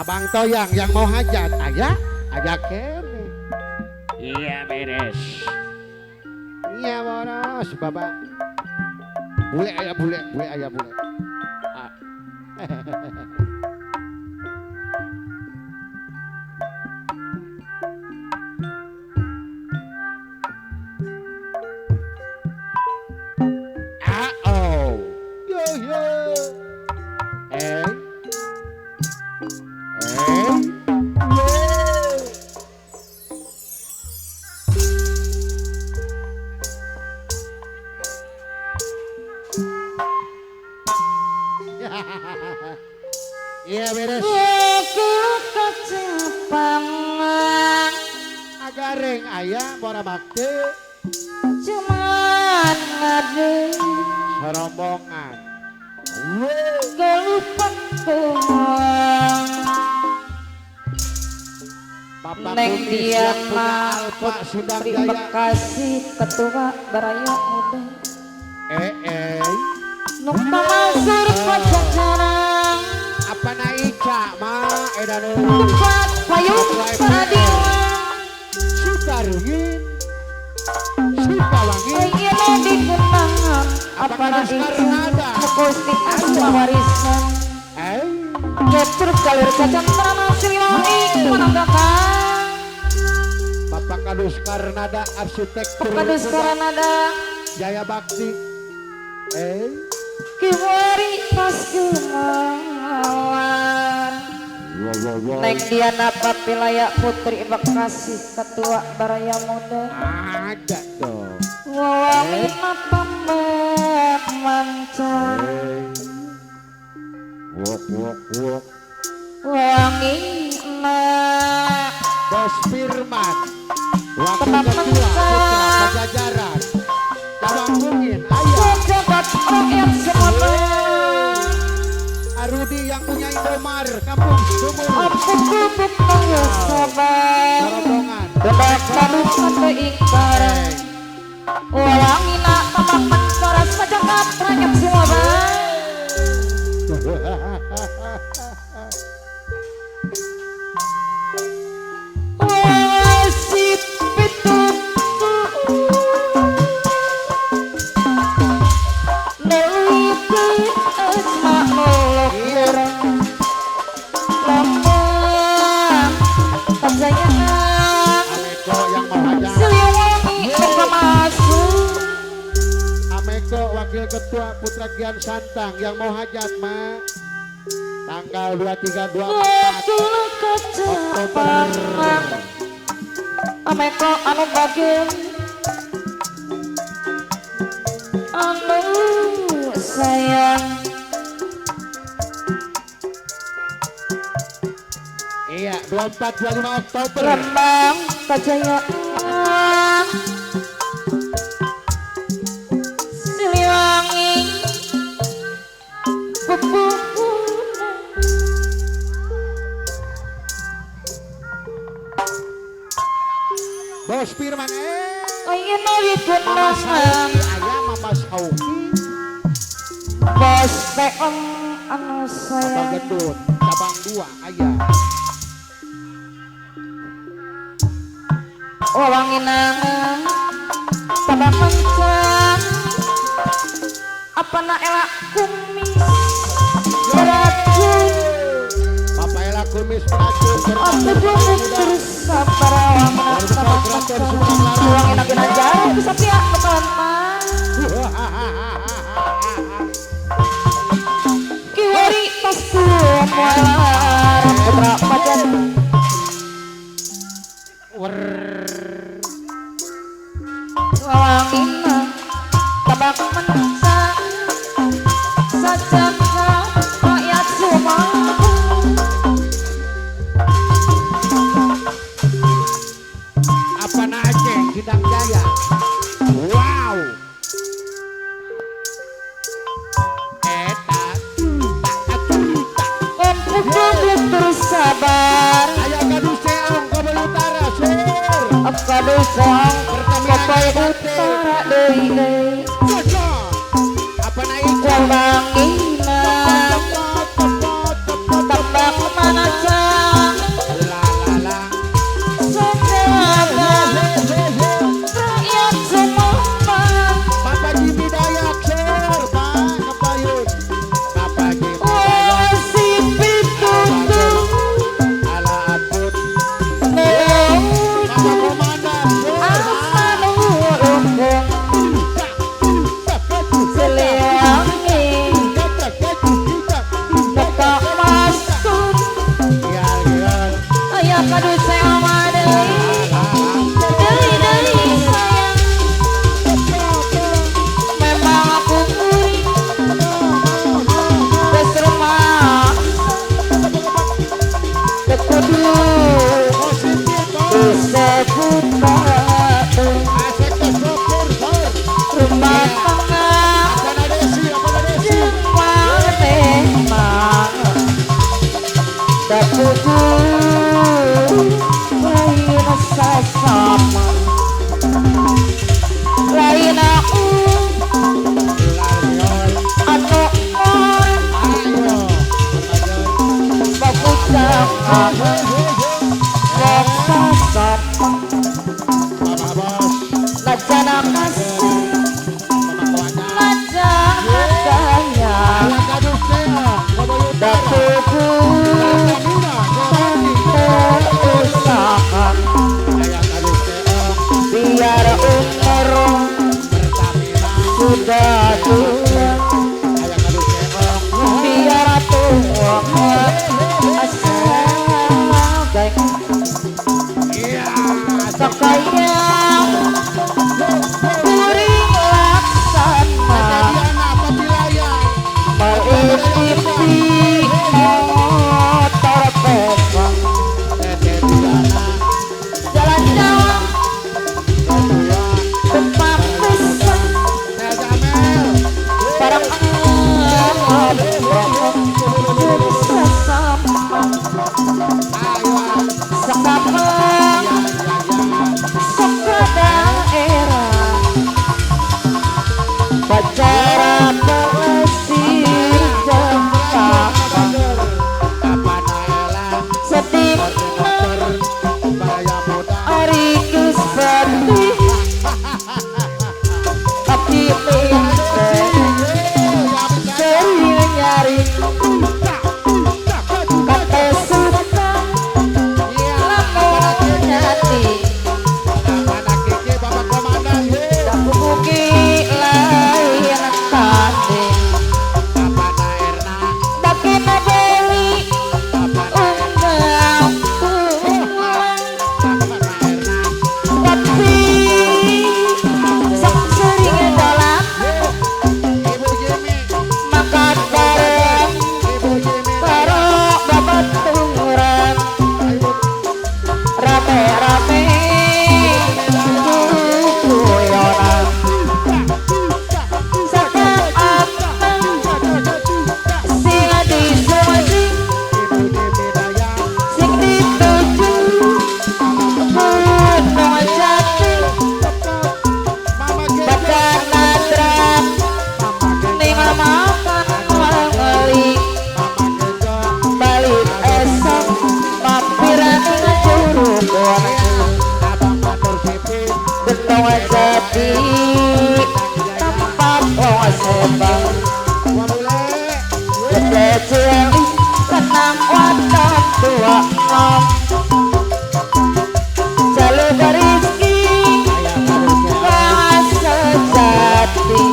Abang Toyang yang mau hajat, ayah, ajak kene. Iya beres. Iya boros, bapak. Bule ayah bule, bule ayah bule. Ah. Oh, yo yo. Eh, iya beres. Aku kecapangan Agareng ayah bora bakti cuman ngade serombongan. gelupak Bapak Neng Kumis Dian yang punya mah Alfa Sundang Putri Jaya. Bekasi ketua Baraya Muda Nukta Mansur Pajajaran apa na Ica ma edan Bukat Payung Peradilan suka rungin suka wangi Ingin dikenangan apa na Karnada Mukusti asma warisan Ngetur kalir cacan terana siliwangi menanggakan Bapak Kadus Karnada arsitektur Kadus Karanada Jaya Bakti Kiwari pas kemawan Neng Diana Papilaya Putri Bekasi Ketua Baraya Muda ada dong Wawangin pambak mancan wok Wangin enak Bos Firman Wakil Teman Ketua Putra mencan Pajajaran Cabang Bungin ayah Pejabat rakyat semua Arudi yang punya Indomar Kampung Sumur Ampun bubuk tangga sabar Rombongan Dedak tadukan keingkaran Wawangina tamak mencoras majakat rakyat semua Wasit pitung Neliti asma nolok orang Lambang Pajajaran Ameko yang mau hajat Siliwangi buka masuk Ameko Wakil Ketua Putra Kian Santang yang mau hajat ma tanggal 23 24 Wakil kecapangan Ameko anu bagian Anu sayang iya 24 25 Oktober Lembang Kejayaan Siliwangi Pepupunan Bos Firman Ingin nabi Mama kenangan Sauki ayah Mama Sauki Bos PM anu Bapak sayang Gedut cabang 2 ayah Wawanginangan Tabang mencan Apa na elak kumis Beracun Bapak Ela Kumis Beracun Aku belum terus sabar Wawanginan tabang mencan Wawanginan ginajar Bisa pihak ketelan Kiwari pas tuh mualar Putra pacar Wawanginan tabang mencan Sajaka rakyat semua apa na Aceh Sindang Jaya wow eta Untuk belum bersabar ayah Kadus Seong Kabel Utara sur Apa dosong Kapal utara deui cocok apa na Ica Wawanginan cepot Tabak manacan tubuh lain sesama lain aku atau Ayo. baku jangan sesama Mama bos. lajana kasih Mama kawannya. lajana kaya Aduh saya. Kamu dan tubuh usaha biar umur sudah tua biar tua asal baik sekaya kuring laksana mengikuti motor pegang jalan jauh tempat pisang barang sesama sekapa daerah pacara pelesir jempaka sedikit hari kesepati tapi sering nyari kata suka lamun hati dan buki lain tanding tapi nabeli unggal pulang tapi sering dalam maka bareng karo babaturan rame-rame guyonan sekarang sing disuwasi sing dituju gunung jati bakal nabrak ning makan ngeli balik esok mampiran curug gunung jati tempat wong sebang gede cilik tenang wadon tua nom jalur rezeki bahasa sejati